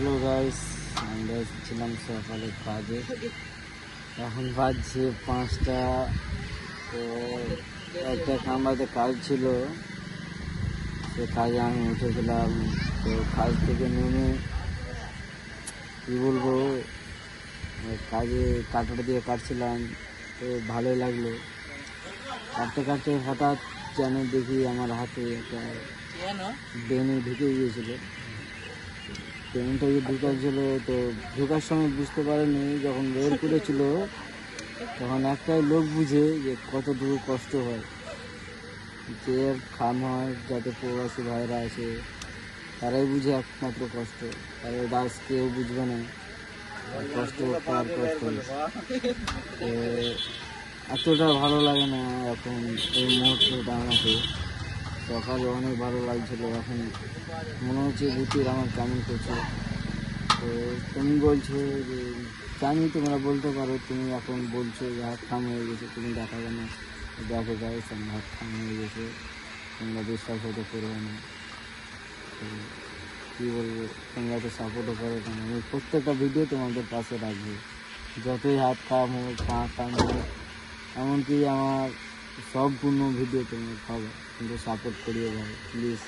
Hello guys, আমরা ছিলাম সকালে কাজে। এখন বাজছে 5টা। তো একটা কামরাতে কাজ ছিল, সে কাজে আমি উঠেছিলাম। তো কাজ থেকে নেমে কী বলবো, কাজে কাঁটাটা দিয়ে কাটছিলাম, তো ভালোই লাগলো। কাটতে কাটতে হঠাৎ যেন দেখি আমার হাতে একটা বেনি ঢুকে গিয়েছিলো। পেনটা ঢুকাচ্ছিল, তো ঢোকার সময় বুঝতে পারেনি, যখন বের করেছিল তখন একটাই লোক বুঝে যে কতটুকু কষ্ট হয়, যে খাম হয়, যাতে প্রবাসী ভাইরা আছে তারাই বুঝে একমাত্র কষ্ট, আর দাস কেউ বুঝবে না কষ্ট কার কষ্ট। তো এতটা ভালো লাগে না এখন এই মুহূর্তটা আমাকে। সকালে অনেক ভালো লাগছিল, এখন মনে হচ্ছে ভূতির আমার কেমন করছে। তো তুমি বলছো যে, জানি তোমরা বলতে পারো, তুমি এখন বলছো যে হাত খাম হয়ে গেছে, তুমি দেখাবে না। দেখো গাইস, আমার হাত খাম হয়ে গেছে, তোমরা বিশ্বাস হতে করবে না। তো কী বলবো, তোমরা তো সাপোর্টও করো না। আমি প্রত্যেকটা ভিডিও তোমাদের পাশে রাখবো, যতই হাত খাম হোক, পা খাম হোক, এমনকি আমার সম্পূর্ণ ভিডিও তোমরা খাবো, কিন্তু সাপোর্ট করিয়ে যাও প্লিজ।